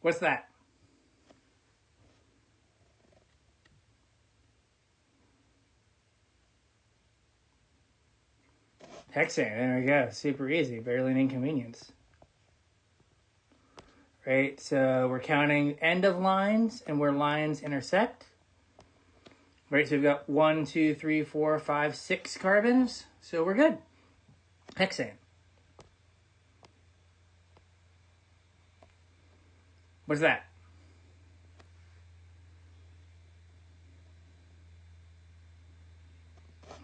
What's that? Hexane. There we go. Super easy. Barely an inconvenience. Right? So we're counting end of lines and where lines intersect. Right? So we've got 1, 2, 3, 4, 5, 6 carbons. So we're good. Hexane. What's that?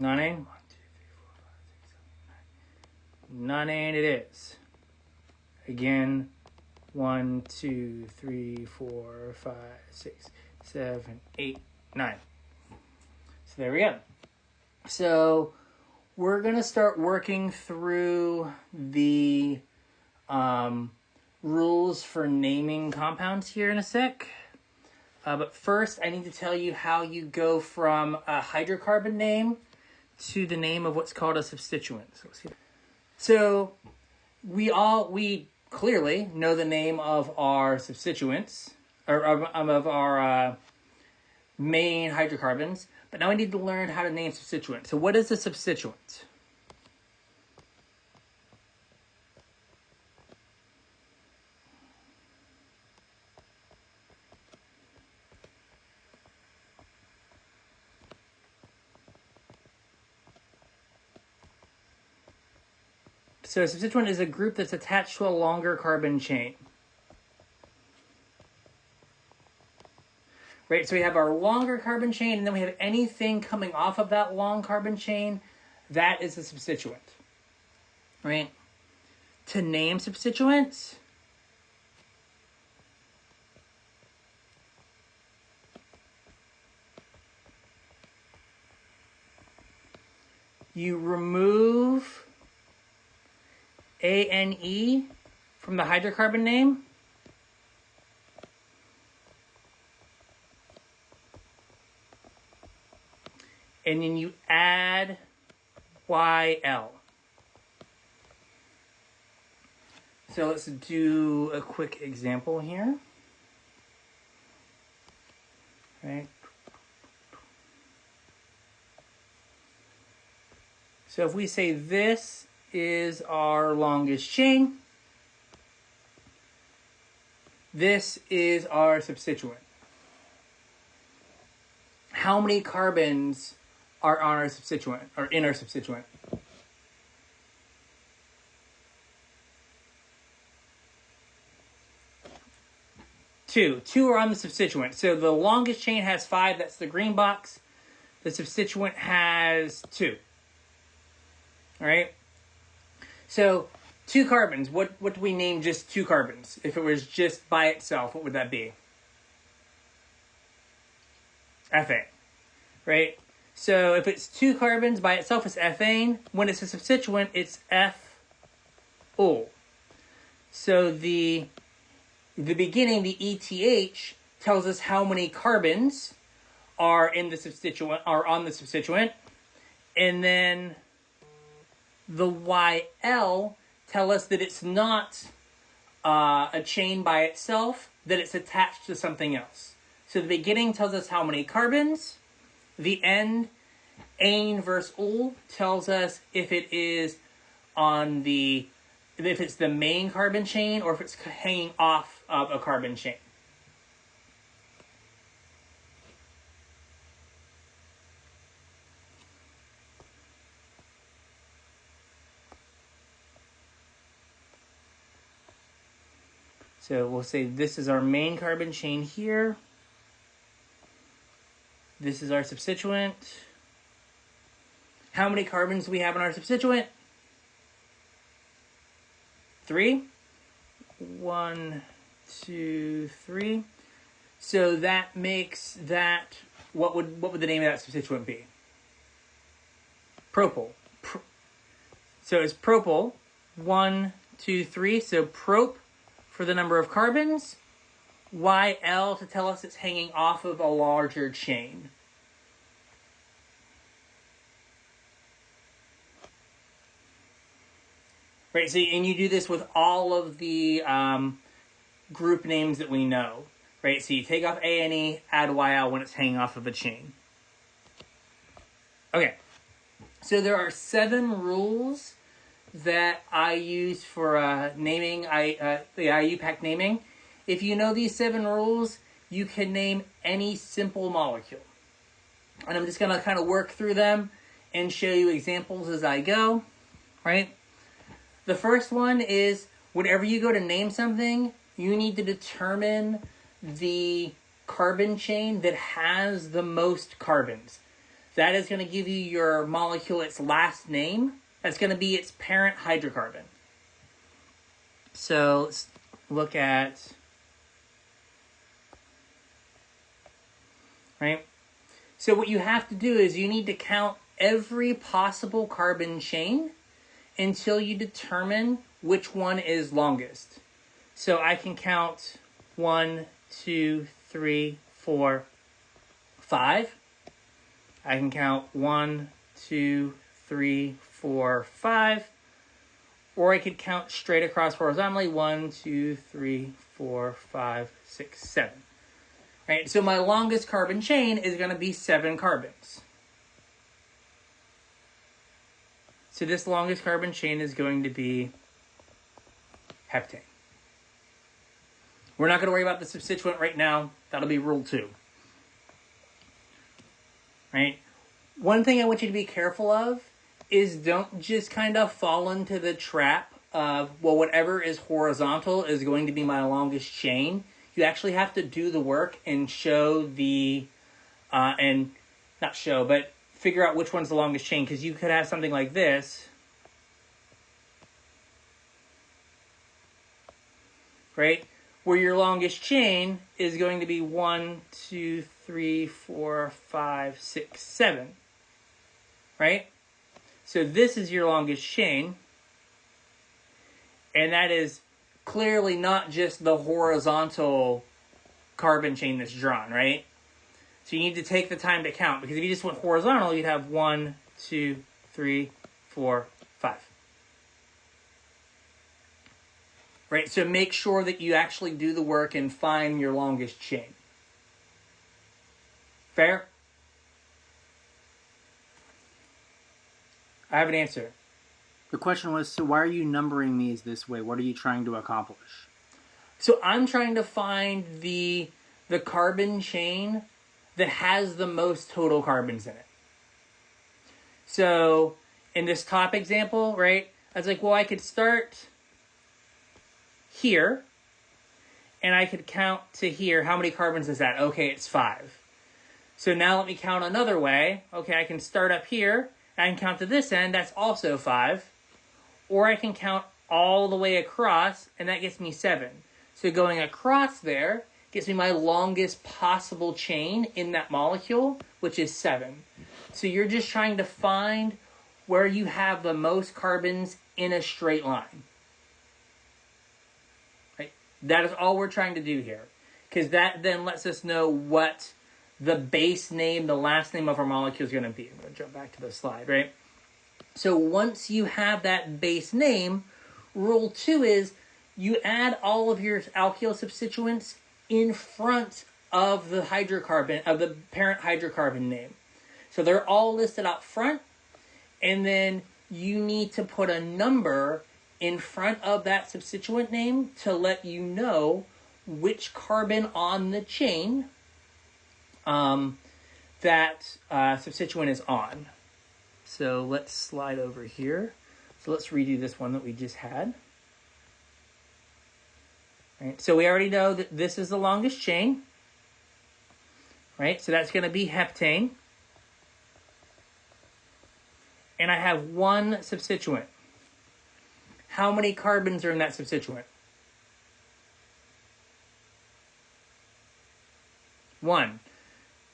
Nonane? 1, 2, 3, 4, 5, 6, 7, 8, 9. Nonane it is. Again, 1, 2, 3, 4, 5, 6, 7, 8, 9. So there we go. So we're going to start working through the rules for naming compounds here in a sec. But first, I need to tell you how you go from a hydrocarbon name to the name of what's called a substituent. So we clearly know the name of our substituents, or of our main hydrocarbons, but now I need to learn how to name substituents. So what is a substituent? So a substituent is a group that's attached to a longer carbon chain. Right, so we have our longer carbon chain, and then we have anything coming off of that long carbon chain. That is a substituent. Right? To name substituents, you remove ANE from the hydrocarbon name. And then you add YL. So let's do a quick example here. Right. So if we say this is our longest chain, this is our substituent. How many carbons are on our substituent, or in our substituent? Two. Two are on the substituent. So the longest chain has 5, that's the green box. The substituent has 2. All right? So 2 carbons, what do we name just 2 carbons? If it was just by itself, what would that be? Ethane, right? So if it's 2 carbons by itself, it's ethane. When it's a substituent, it's FO. So the beginning, the ETH, tells us how many carbons are in the substituent, are on the substituent, and then the YL tell us that it's not a chain by itself, that it's attached to something else. So the beginning tells us how many carbons. The end, ane versus ul, tells us if it is on the, if it's the main carbon chain or if it's hanging off of a carbon chain. So we'll say this is our main carbon chain here. This is our substituent. How many carbons do we have in our substituent? 3. 1, 2, 3. So that makes that, what would the name of that substituent be? Propyl. So it's propyl. 1, 2, 3. So prop for the number of carbons. YL to tell us it's hanging off of a larger chain. Right, so, and you do this with all of the group names that we know, right? So you take off A and E, add YL when it's hanging off of a chain. Okay, so there are 7 rules that I use for naming, the IUPAC naming. If you know these 7 rules, you can name any simple molecule. And I'm just going to kind of work through them and show you examples as I go, right? The first one is, whenever you go to name something, you need to determine the carbon chain that has the most carbons. That is going to give you your molecule its last name. That's going to be its parent hydrocarbon. So let's look at, right? So what you have to do is you need to count every possible carbon chain until you determine which one is longest. So I can count 1, 2, 3, 4, 5. I can count 1, 2, 3, 4, 5. Or I could count straight across horizontally 1, 2, 3, 4, 5, 6, 7. Right? So my longest carbon chain is going to be 7 carbons. So this longest carbon chain is going to be heptane. We're not going to worry about the substituent right now. That'll be rule 2. Right? One thing I want you to be careful of is don't just kind of fall into the trap of, well, whatever is horizontal is going to be my longest chain. You actually have to do the work and show the, and not show, but figure out which one's the longest chain, because you could have something like this, right? Where your longest chain is going to be 1, 2, 3, 4, 5, 6, 7, right? So this is your longest chain, and that is clearly not just the horizontal carbon chain that's drawn, right? So you need to take the time to count, because if you just went horizontal, you'd have 1, 2, 3, 4, 5. Right? So make sure that you actually do the work and find your longest chain. Fair? I have an answer. The question was, so why are you numbering these this way? What are you trying to accomplish? So I'm trying to find the carbon chain that has the most total carbons in it. So in this top example, right, I was like, well, I could start here, and I could count to here. How many carbons is that? Okay, it's 5. So now let me count another way. Okay, I can start up here, and I can count to this end. That's also 5. Or I can count all the way across, and that gets me 7. So going across there gives me my longest possible chain in that molecule, which is 7. So you're just trying to find where you have the most carbons in a straight line. Right? That is all we're trying to do here, because that then lets us know what the base name, the last name of our molecule is going to be. I'm going to jump back to the slide, right? So once you have that base name, rule 2 is you add all of your alkyl substituents in front of the hydrocarbon, of the parent hydrocarbon name. So they're all listed out front, and then you need to put a number in front of that substituent name to let you know which carbon on the chain that substituent is on. So let's slide over here. So let's redo this one that we just had. Right, so we already know that this is the longest chain. Right, so that's going to be heptane. And I have one substituent. How many carbons are in that substituent? 1.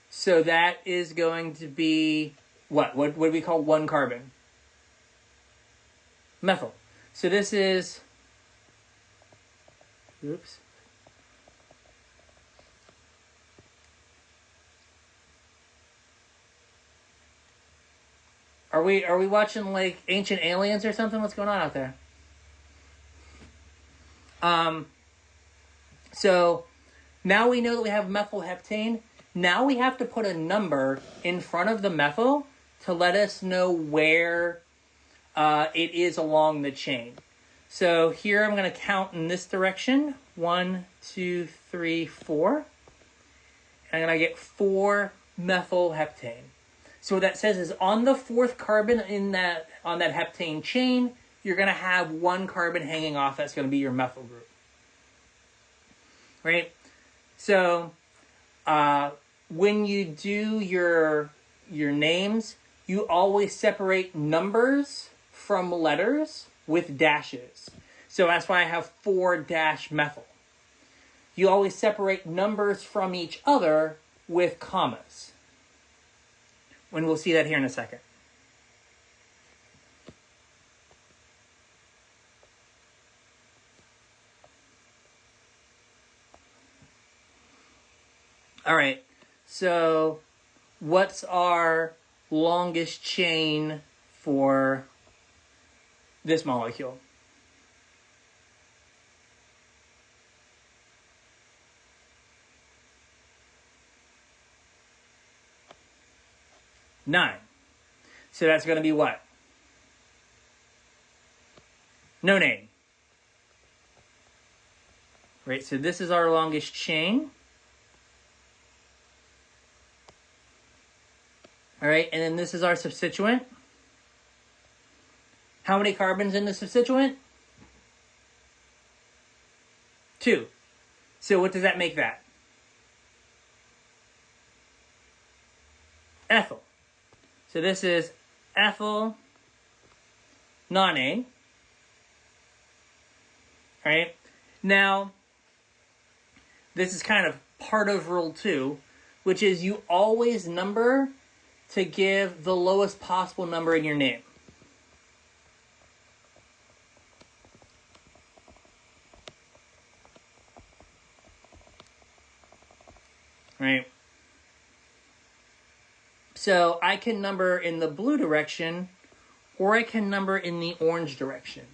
So that is going to be what? What do we call 1 carbon? Methyl. So this is, oops. Are we watching like Ancient Aliens or something? What's going on out there? So now we know that we have methylheptane. Now we have to put a number in front of the methyl to let us know where it is along the chain. So here I'm going to count in this direction. 1, 2, 3, 4. And I'm going to get 4 methylheptane. So what that says is on the 4th carbon on that heptane chain, you're going to have 1 carbon hanging off. That's going to be your methyl group. Right? So when you do your names, you always separate numbers from letters with dashes. So that's why I have 4-methyl. You always separate numbers from each other with commas. And we'll see that here in a second. All right, so what's our longest chain for this molecule? Nine. So that's going to be what? No name. Right, so this is our longest chain. All right, and then this is our substituent. How many carbons in the substituent? 2. So what does that make that? Ethyl. So this is ethyl nonane. All right. Now, this is kind of part of rule 2, which is you always number to give the lowest possible number in your name. Right? So I can number in the blue direction, or I can number in the orange direction.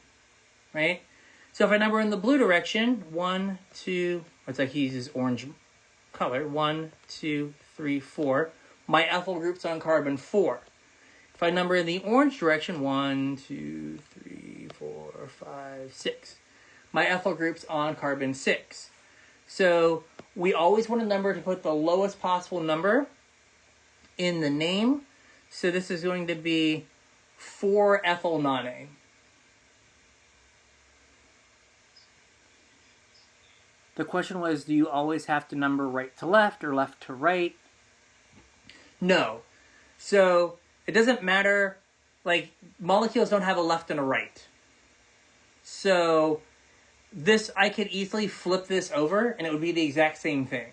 Right? So if I number in the blue direction, 1, 2, it's like he uses orange color, 1, 2, 3, 4. My ethyl group's on carbon 4. If I number in the orange direction, 1, 2, 3, 4, 5, 6. My ethyl group's on carbon 6. So we always want a number to put the lowest possible number in the name. So this is going to be 4-ethyl nonane. The question was, do you always have to number right to left or left to right? No. So it doesn't matter, like, molecules don't have a left and a right. So this, I could easily flip this over and it would be the exact same thing.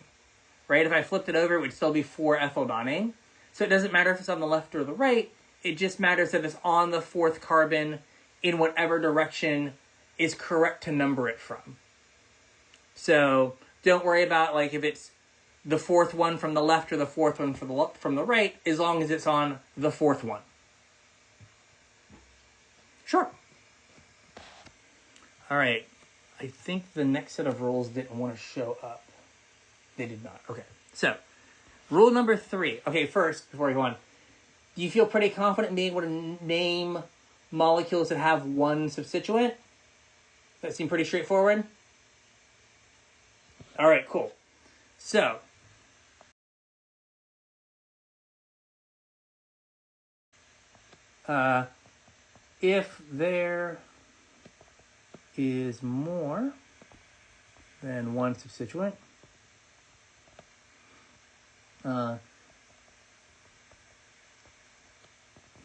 Right? If I flipped it over, it would still be 4-ethyl nonane. So it doesn't matter if it's on the left or the right. It just matters that it's on the 4th carbon in whatever direction is correct to number it from. So don't worry about, like, if it's the 4th one from the left or the 4th one from the right, as long as it's on the 4th one. Sure. All right. I think the next set of rules didn't want to show up. They did not. Okay. So, rule number 3. Okay, first, before we go on, do you feel pretty confident in being able to name molecules that have 1 substituent? That seem pretty straightforward? All right, cool. So, if there is more than 1 substituent,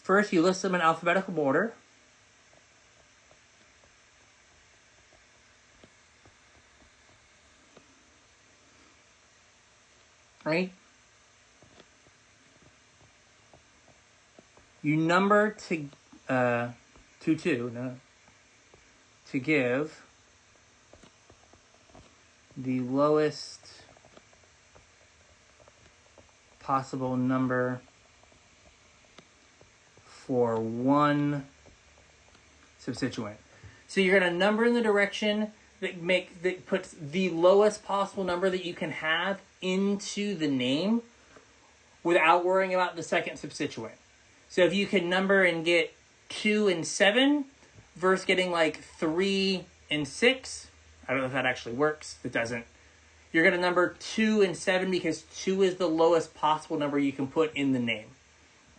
first you list them in alphabetical order. Right? You number to give the lowest possible number for one substituent. So you're going to number in the direction that puts the lowest possible number that you can have into the name without worrying about the second substituent. So if you can number and get 2 and 7 versus getting like 3 and 6, I don't know if that actually works. It doesn't. You're going to number 2 and 7 because 2 is the lowest possible number you can put in the name,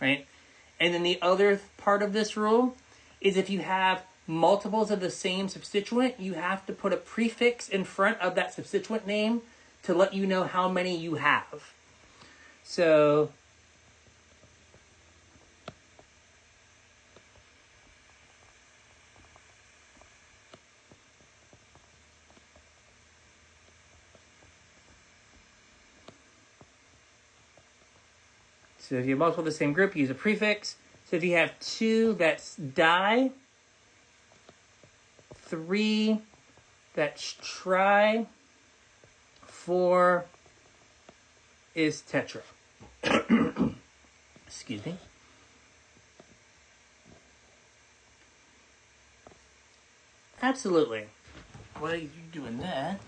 right? And then the other part of this rule is if you have multiples of the same substituent, you have to put a prefix in front of that substituent name to let you know how many you have. So if you have multiple of the same group, use a prefix. So if you have 2, that's di. 3, that's tri. 4 is tetra. Excuse me. Absolutely. Why are you doing that?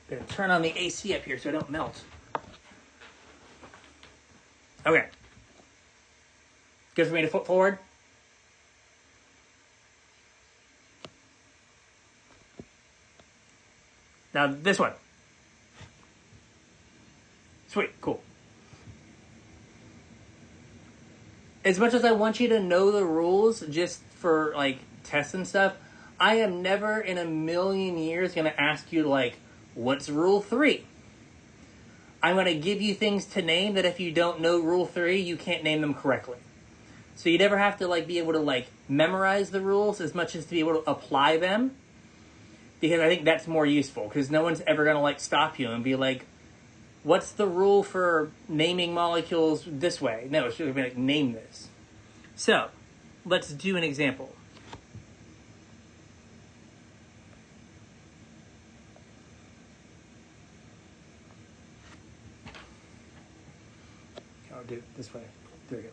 Gonna turn on the AC up here so I don't melt. Okay. Good for me to foot forward? Now this one. Sweet, cool. As much as I want you to know the rules just for like tests and stuff, I am never in a million years going to ask you like, what's rule 3? I'm going to give you things to name that if you don't know rule 3, you can't name them correctly. So you never have to like be able to like memorize the rules as much as to be able to apply them. Because I think that's more useful. Because no one's ever going to like stop you and be like, what's the rule for naming molecules this way? No, it's just going to be like, name this. So let's do an example. I'll do it this way. There we go.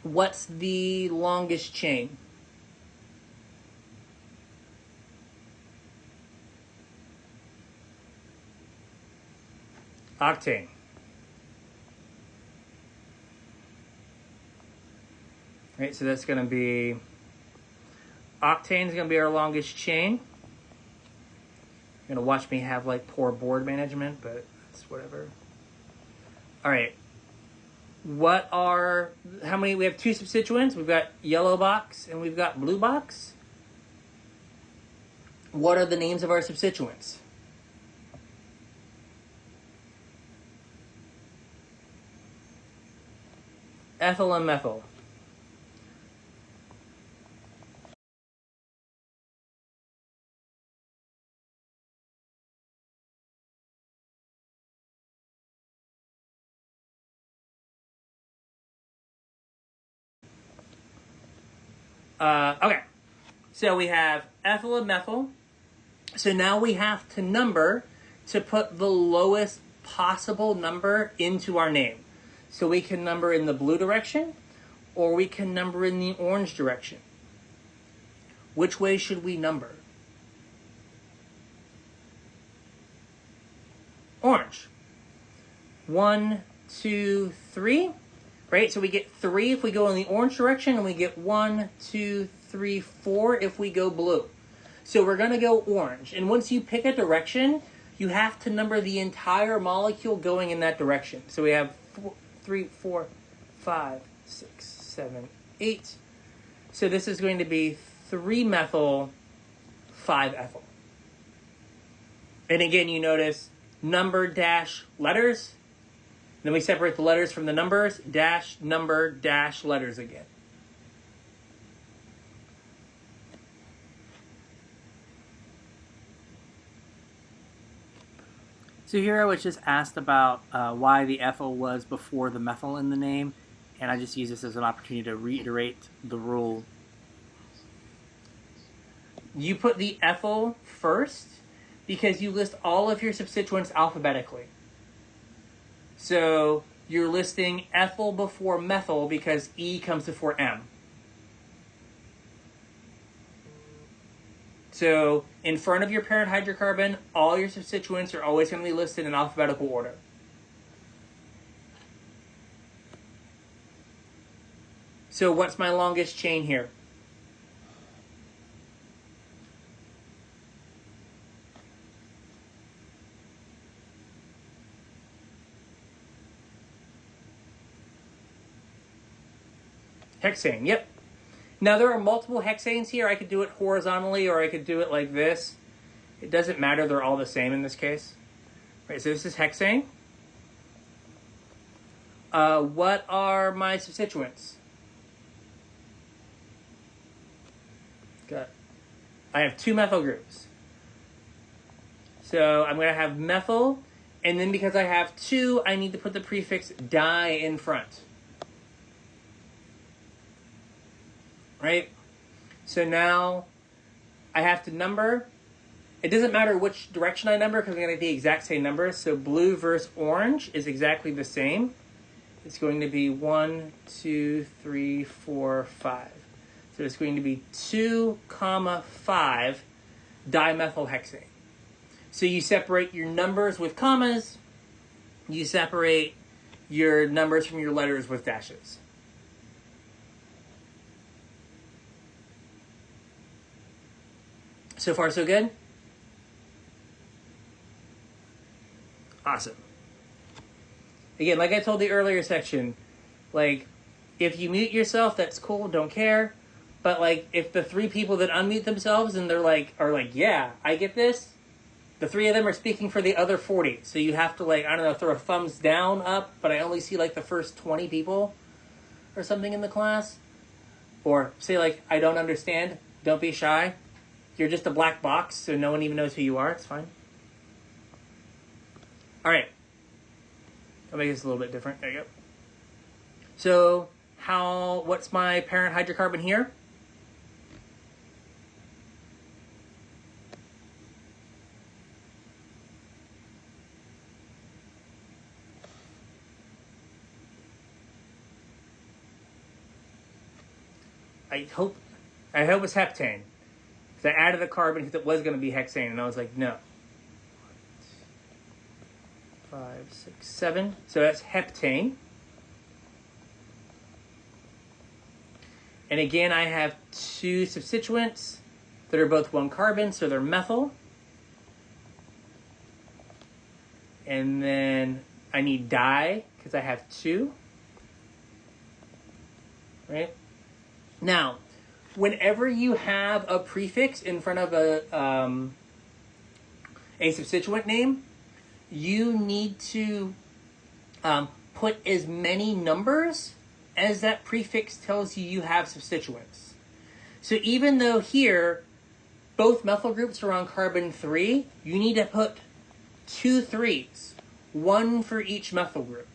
What's the longest chain? Octane. Right, so that's going to be, octane is going to be our longest chain. You're going to watch me have like poor board management, but it's whatever. All right. How many, we have 2 substituents. We've got yellow box and we've got blue box. What are the names of our substituents? Ethyl and methyl. Okay, so we have ethyl and methyl. So now we have to number to put the lowest possible number into our name. So we can number in the blue direction, or we can number in the orange direction. Which way should we number? Orange. 1, 2, 3. Right, so we get 3 if we go in the orange direction, and we get 1, 2, 3, 4 if we go blue. So we're going to go orange. And once you pick a direction, you have to number the entire molecule going in that direction. So we have 3, 4, 5, 6, 7, 8. So this is going to be 3-methyl, 5-ethyl. And again, you notice number dash letters. Then we separate the letters from the numbers, dash, number, dash, letters again. So here I was just asked about why the ethyl was before the methyl in the name, and I just use this as an opportunity to reiterate the rule. You put the ethyl first because you list all of your substituents alphabetically. So you're listing ethyl before methyl because E comes before M. So in front of your parent hydrocarbon, all your substituents are always going to be listed in alphabetical order. So what's my longest chain here? Hexane, yep. Now there are multiple hexanes here. I could do it horizontally or I could do it like this. It doesn't matter, they're all the same in this case. Right, so this is hexane. What are my substituents? I have 2 methyl groups. So I'm going to have methyl, and then because I have 2, I need to put the prefix di in front. Right? So now I have to number. It doesn't matter which direction I number because I'm going to get the exact same numbers. So blue versus orange is exactly the same. It's going to be 1, 2, 3, 4, 5. So it's going to be 2, 5 dimethylhexane. So you separate your numbers with commas. You separate your numbers from your letters with dashes. So far, so good? Awesome. Again, like I told the earlier section, like, if you mute yourself, that's cool, don't care. But, like, if the 3 people that unmute themselves and they're like, are like, yeah, I get this, the 3 of them are speaking for the other 40. So you have to, like, I don't know, throw a thumbs down, up, but I only see, like, the first 20 people or something in the class. Or say, like, I don't understand, don't be shy. You're just a black box, so no one even knows who you are. It's fine. All right. I'll make this a little bit different. There you go. So, what's my parent hydrocarbon here? I hope it's heptane. So I added the carbon because it was going to be hexane, and I was like, no. 5, 6, 7. So that's heptane. And again, I have 2 substituents that are both 1 carbon, so they're methyl. And then I need di, because I have 2. Right? Now, whenever you have a prefix in front of a substituent name, you need to put as many numbers as that prefix tells you have substituents. So even though here, both methyl groups are on carbon 3, you need to put 2 3s, 1 for each methyl group,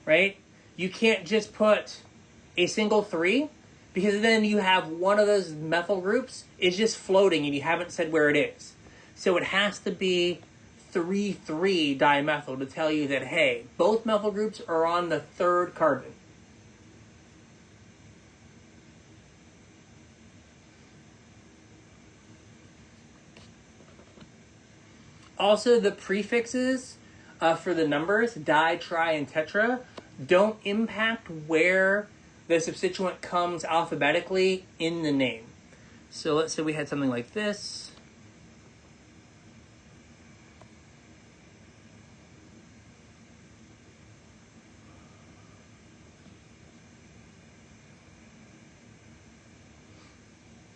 right? You can't just put a single 3, because then you have one of those methyl groups is just floating and you haven't said where it is. So it has to be 3,3 dimethyl to tell you that, hey, both methyl groups are on the 3rd carbon. Also, the prefixes for the numbers, di, tri, and tetra, don't impact where the substituent comes alphabetically in the name. So let's say we had something like this.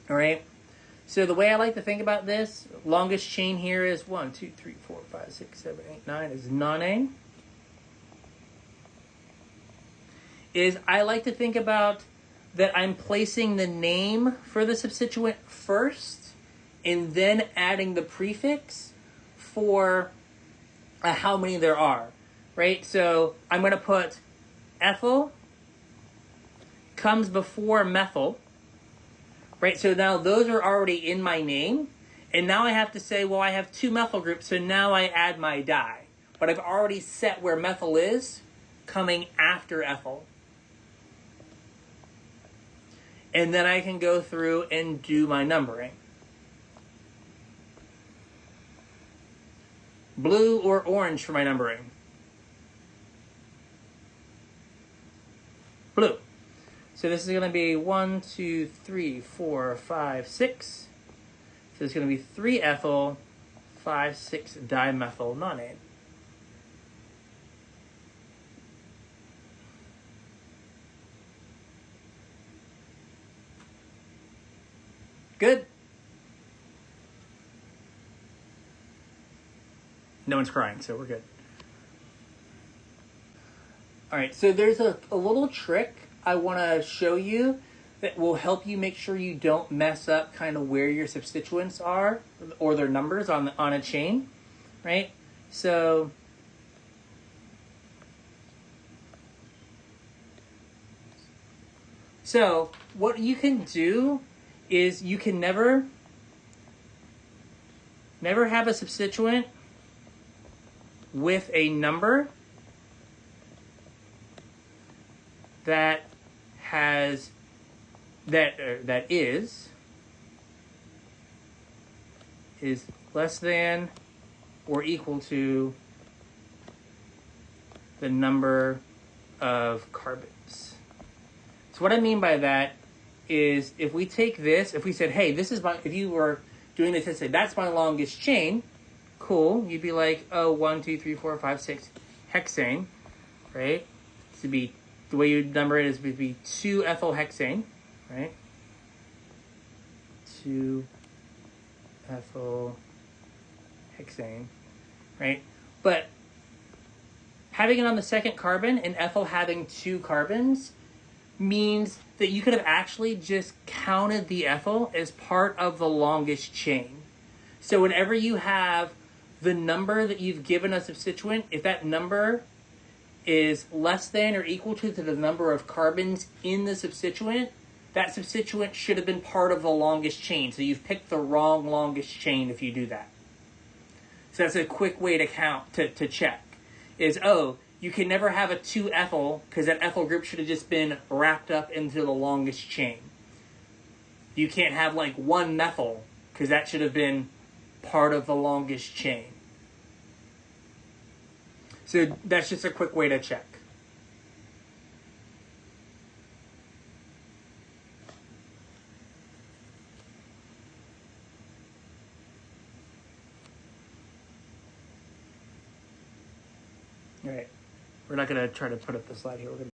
All right. So the way I like to think about this, longest chain here is 1, 2, 3, 4, 5, 6, 7, 8, 9 is nonane. Is I like to think about that I'm placing the name for the substituent first and then adding the prefix for how many there are, right? So I'm going to put ethyl comes before methyl, right? So now those are already in my name. And now I have to say, well, I have 2 methyl groups, so now I add my di. but I've already set where methyl is coming after ethyl. And then I can go through and do my numbering. Blue or orange for my numbering? Blue. So this is going to be 1, 2, 3, 4, 5, 6. So it's going to be 3 ethyl, 5, 6 dimethyl nonane. Good. No one's crying, so we're good. All right, so there's a little trick I want to show you that will help you make sure you don't mess up kind of where your substituents are or their numbers on a chain, right? So what you can do is you can never have a substituent with a number that is less than or equal to the number of carbons. So what I mean by that is if we take this, if we said, hey, this is my, if you were doing this and say, that's my longest chain, cool, you'd be like, oh, 1, 2, 3, 4, 5, 6 hexane, right? To be, the way you number it is would be 2 ethyl hexane, right? 2 ethyl hexane, right? But having it on the second carbon and ethyl having 2 carbons means that you could have actually just counted the ethyl as part of the longest chain. So whenever you have the number that you've given a substituent, if that number is less than or equal to the number of carbons in the substituent, that substituent should have been part of the longest chain. So you've picked the wrong longest chain if you do that. So that's a quick way to count, to check, is, oh, you can never have a 2 ethyl because that ethyl group should have just been wrapped up into the longest chain. You can't have like 1 methyl because that should have been part of the longest chain. So that's just a quick way to check. All right. We're not going to try to put up the slide here. We're going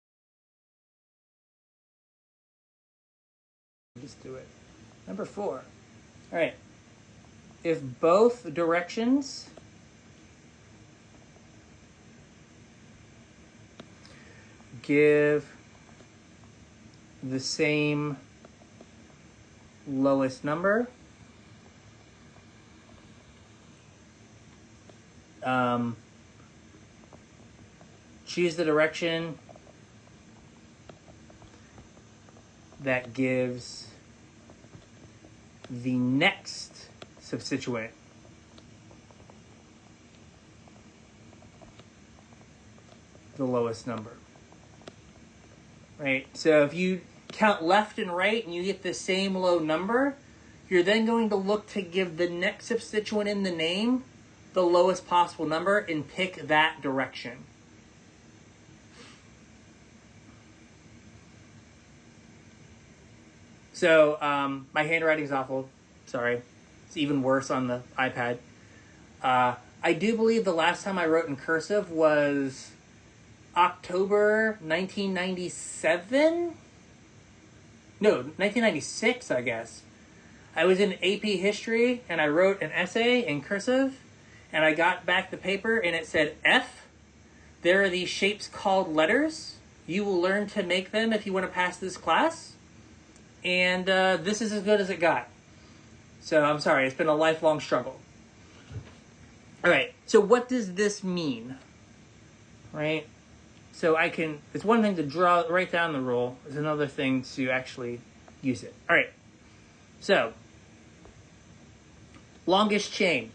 to just do it. Number 4. All right. If both directions give the same lowest number, choose the direction that gives the next substituent the lowest number. Right? So if you count left and right and you get the same low number, you're then going to look to give the next substituent in the name the lowest possible number and pick that direction. So my handwriting's awful. Sorry. It's even worse on the iPad. I do believe the last time I wrote in cursive was October 1997? No, 1996, I guess. I was in AP History, and I wrote an essay in cursive, and I got back the paper, and it said, F, there are these shapes called letters. You will learn to make them if you want to pass this class. And this is as good as it got. So I'm sorry, it's been a lifelong struggle. All right, so what does this mean? Right? So it's one thing to write down the rule. It's another thing to actually use it. All right, so longest chain.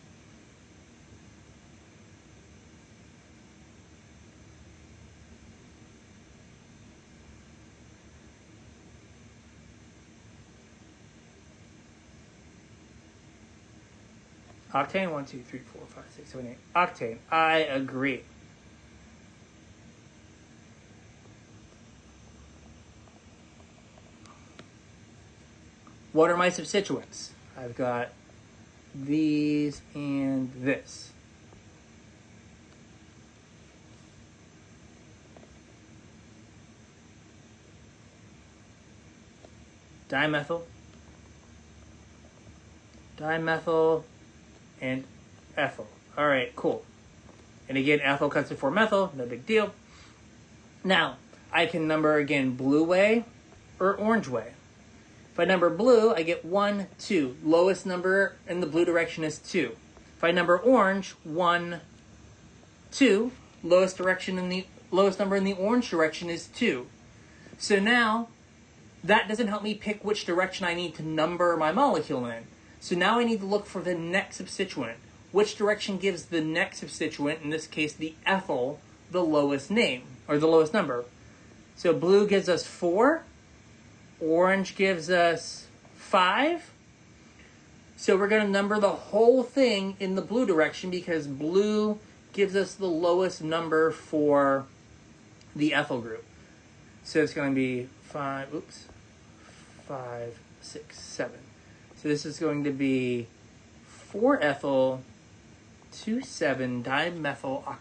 Octane, 1, 2, 3, 4, 5, 6, 7, 8. Octane, I agree. What are my substituents? I've got these and this. Dimethyl, dimethyl, and ethyl. All right, cool. And again, ethyl cuts to 4-methyl, no big deal. Now, I can number again blue way or orange way. If I number blue, I get 1, 2. Lowest number in the blue direction is 2. If I number orange, 1, 2. Lowest number in the orange direction is 2. So now, that doesn't help me pick which direction I need to number my molecule in. So now I need to look for the next substituent. Which direction gives the next substituent, in this case the ethyl, the lowest name, or the lowest number? So blue gives us 4. Orange gives us 5. So we're going to number the whole thing in the blue direction because blue gives us the lowest number for the ethyl group. So it's going to be 5, 6, 7. So this is going to be 4-ethyl, 2,7-dimethyl octane.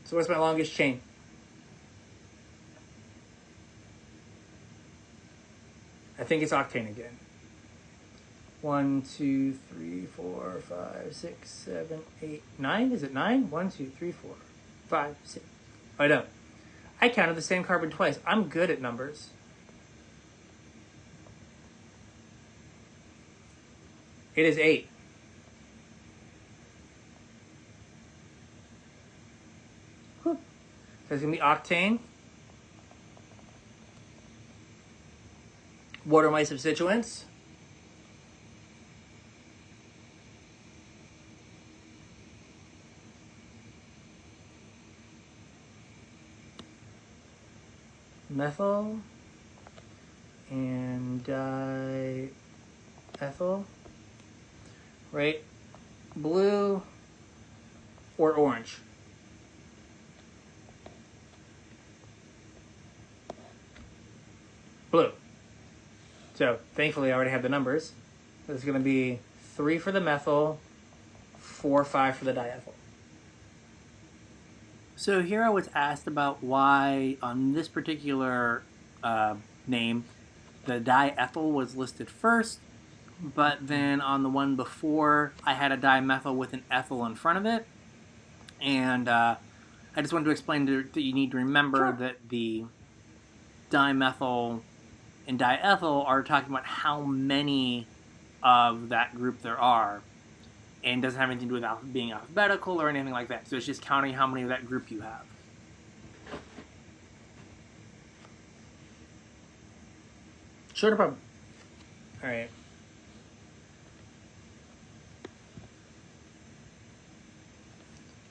So what's my longest chain? I think it's octane again. 1, 2, 3, 4, 5, 6, 7, 8, 9. Is it 9? 1, 2, 3, 4, 5, 6. Oh, no. I counted the same carbon twice. I'm good at numbers. It is 8. So it's going to be octane. What are my substituents? Methyl and diethyl, right? Blue or orange? Blue. So thankfully I already have the numbers. This is going to be 3 for the methyl, 4, 5 for the diethyl. So here I was asked about why on this particular name the diethyl was listed first, but then on the one before I had a dimethyl with an ethyl in front of it. And I just wanted to explain that you need to remember that the dimethyl and diethyl are talking about how many of that group there are, and doesn't have anything to do with being alphabetical or anything like that. So it's just counting how many of that group you have. Sure, no problem. All right.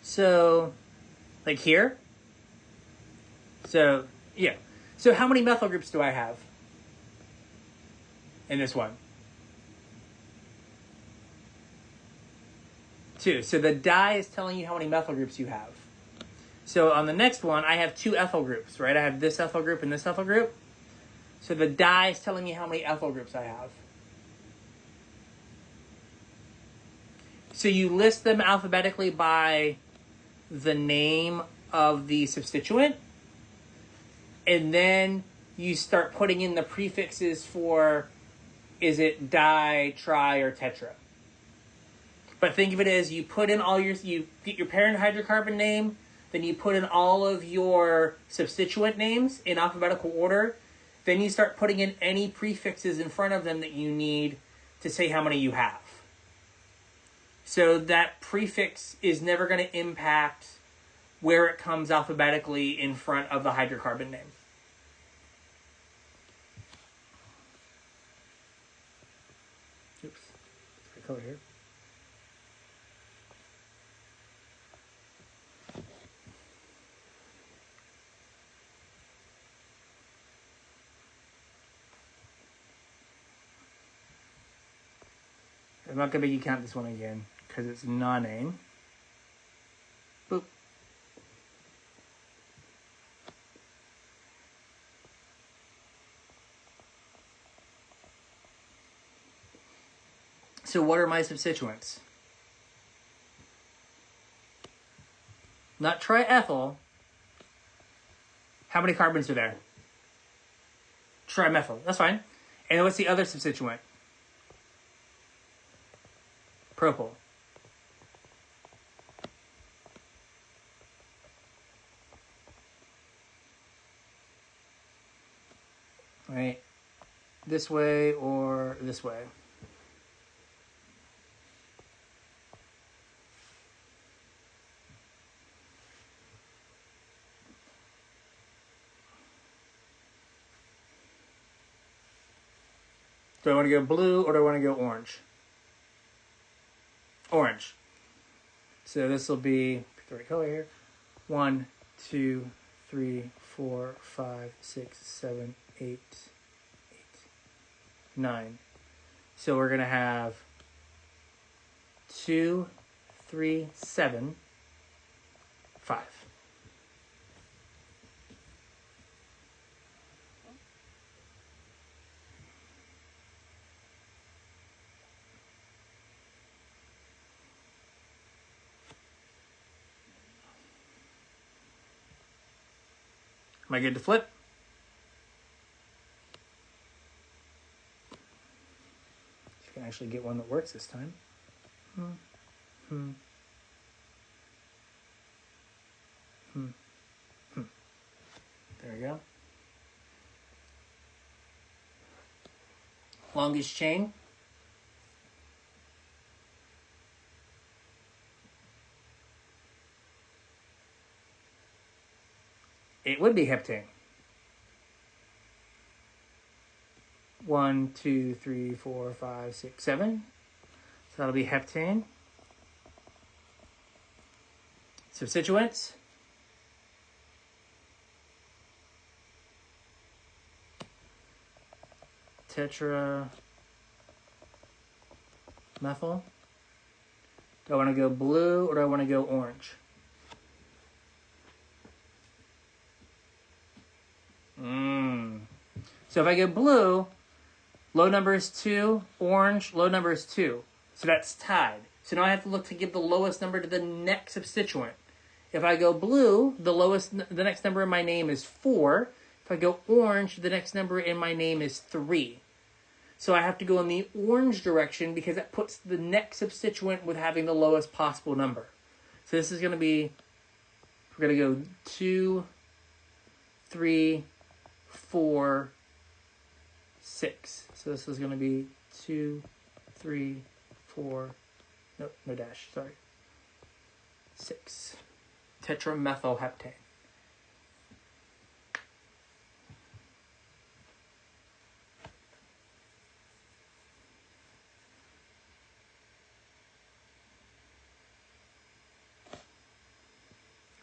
So, like here? So, yeah. So how many methyl groups do I have in this one? 2. So the die is telling you how many methyl groups you have. So on the next one, I have 2 ethyl groups, right? I have this ethyl group and this ethyl group. So the die is telling me how many ethyl groups I have. So you list them alphabetically by the name of the substituent, and then you start putting in the prefixes for, is it di, tri, or tetra? But think of it as you put in you get your parent hydrocarbon name, then you put in all of your substituent names in alphabetical order, then you start putting in any prefixes in front of them that you need to say how many you have. So that prefix is never going to impact where it comes alphabetically in front of the hydrocarbon name. Oops. Let's color here. I'm not going to make you count this one again because it's non-name. Boop. So what are my substituents? Not triethyl. How many carbons are there? Trimethyl. That's fine. And what's the other substituent? Propyl. Right? This way or this way. Do I want to go blue or do I want to go orange? Orange. So this will be, pick the right color here. 1, 2, 3, 4, 5, 6, 7, 8, 9. So we're going to have 2, 3, 7, 5. Am I good to flip? You can actually get one that works this time. There we go. Longest chain. It would be heptane. 1, 2, 3, 4, 5, 6, 7. So that'll be heptane. Substituents. Tetramethyl. Do I want to go blue or do I want to go orange? So if I go blue, low number is 2, orange, low number is 2. So that's tied. So now I have to look to give the lowest number to the next substituent. If I go blue, the next number in my name is 4. If I go orange, the next number in my name is 3. So I have to go in the orange direction because that puts the next substituent with having the lowest possible number. So this is going to be, we're going to go 2, 3, 4, 6. So this is going to be 2, 3, 4, no dash, sorry. 6. Tetramethylheptane.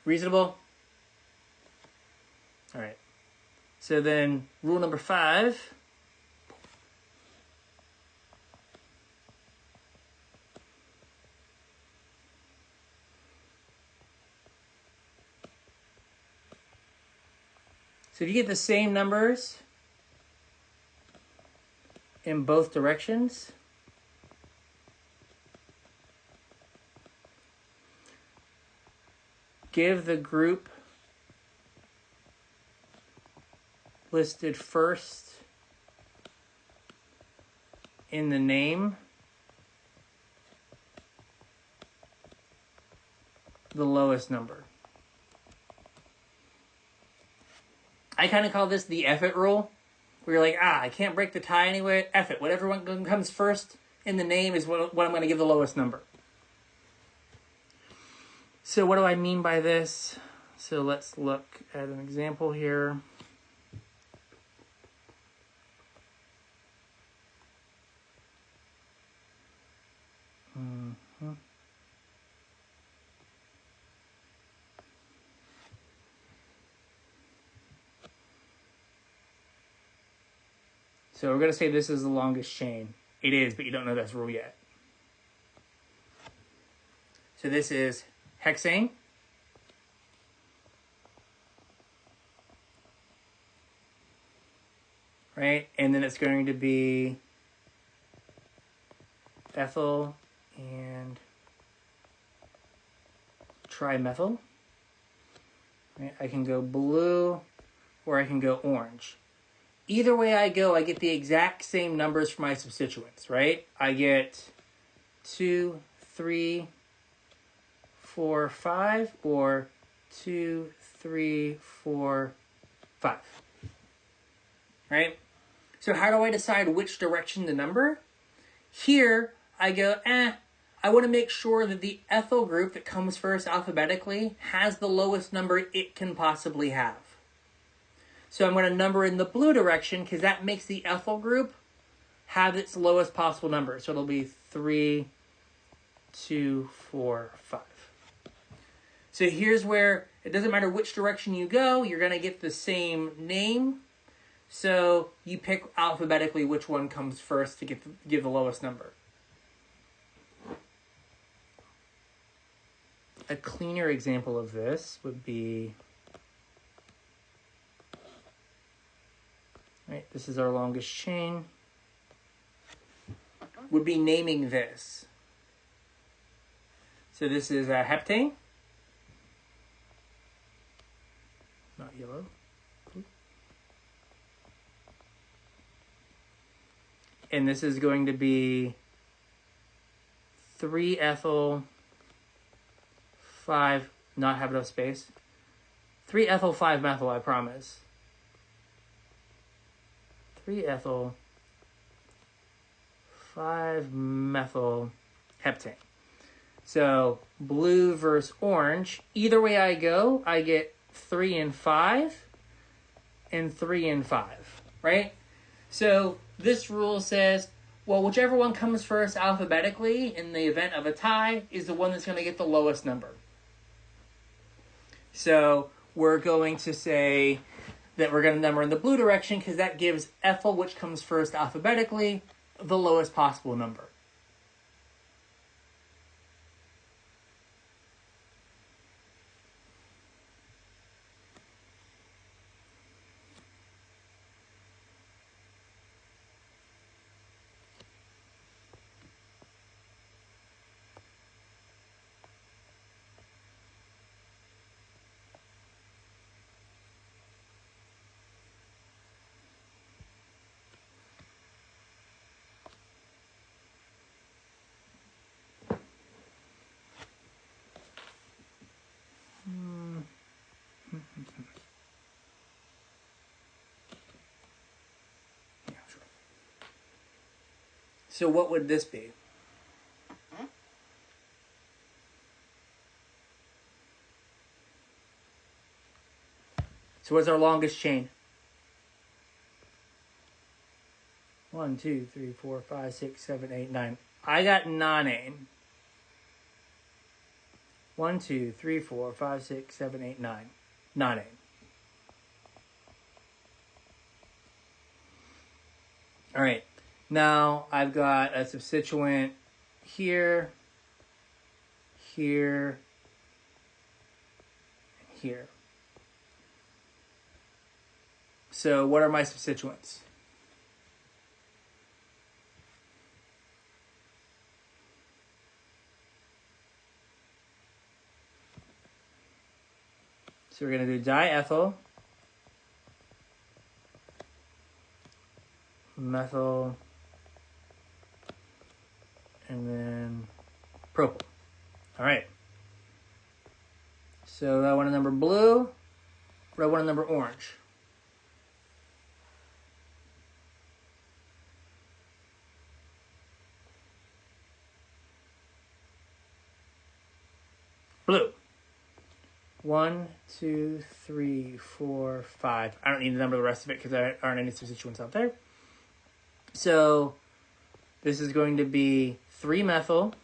Reasonable? All right. So then rule number 5. So if you get the same numbers in both directions, give the group listed first in the name the lowest number. I kind of call this the F it rule, where you're like, I can't break the tie anyway, F it. Whatever one comes first in the name is what I'm going to give the lowest number. So what do I mean by this? So let's look at an example here. So we're going to say this is the longest chain. It is, but you don't know that's rule yet. So this is hexane. Right? And then it's going to be ethyl and trimethyl. Right? I can go blue or I can go orange. Either way I go, I get the exact same numbers for my substituents, right? I get 2, 3, 4, 5, or 2, 3, 4, 5. Right? So how do I decide which direction to number? Here, I go, I want to make sure that the ethyl group that comes first alphabetically has the lowest number it can possibly have. So I'm going to number in the blue direction because that makes the ethyl group have its lowest possible number. So it'll be 3, 2, 4, 5. So here's where it doesn't matter which direction you go, you're going to get the same name. So you pick alphabetically which one comes first to give the lowest number. A cleaner example of this would be, right, this is our longest chain, would be naming this. So this is a heptane, not yellow. And this is going to be 3-ethyl, 5, not have enough space. 3-ethyl, 5-methyl, I promise. 3-ethyl, 5-methyl heptane. So blue versus orange. Either way I go, I get 3 and 5 and 3 and 5, right? So this rule says, well, whichever one comes first alphabetically in the event of a tie is the one that's going to get the lowest number. So we're going to say that we're going to number in the blue direction because that gives ethyl, which comes first alphabetically, the lowest possible number. So what would this be? So what's our longest chain? 1, 2, 3, 4, 5, 6, 7, 8, 9. I got nonane. 1, 2, 3, 4, 5, 6, 7, 8, 9. Nonane. All right. Now I've got a substituent here, here, and here. So what are my substituents? So we're going to do diethyl, methyl, and then propyl. All right. So I want to number blue, or I want to number orange. Blue. 1, 2, 3, 4, 5. I don't need to number the rest of it because there aren't any substituents out there. So this is going to be 3-methyl,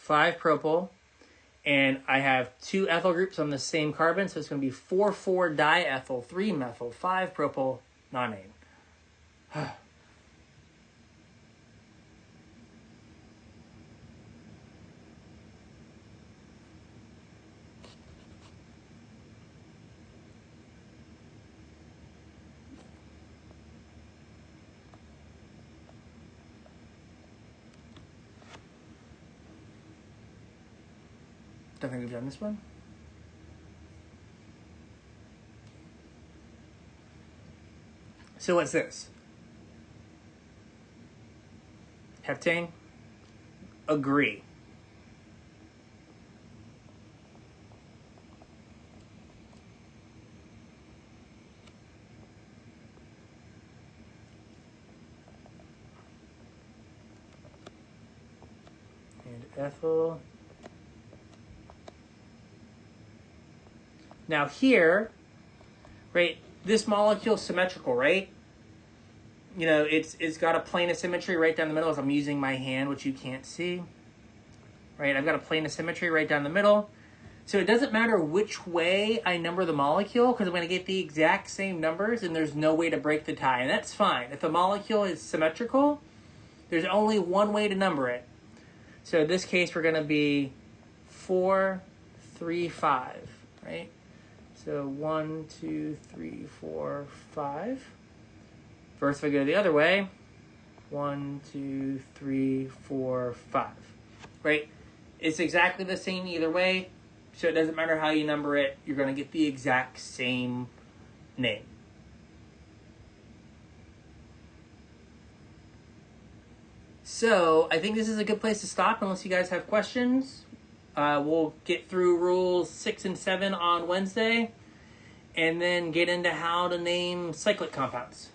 5-propyl, and I have 2 ethyl groups on the same carbon, so it's going to be 4,4-diethyl, 3-methyl, 5-propyl nonane. Don't think we've done this one. So what's this? Heptane? Agree. And ethyl. Now here, right, this molecule is symmetrical, right? You know, it's got a plane of symmetry right down the middle as I'm using my hand, which you can't see. Right, I've got a plane of symmetry right down the middle. So it doesn't matter which way I number the molecule because I'm going to get the exact same numbers and there's no way to break the tie. And that's fine. If the molecule is symmetrical, there's only one way to number it. So in this case, we're going to be 4, 3, 5, right? So 1, 2, 3, 4, 5. First, if I go the other way, 1, 2, 3, 4, 5. Right? It's exactly the same either way, so it doesn't matter how you number it. You're going to get the exact same name. So I think this is a good place to stop unless you guys have questions. We'll get through rules 6 and 7 on Wednesday, and then get into how to name cyclic compounds.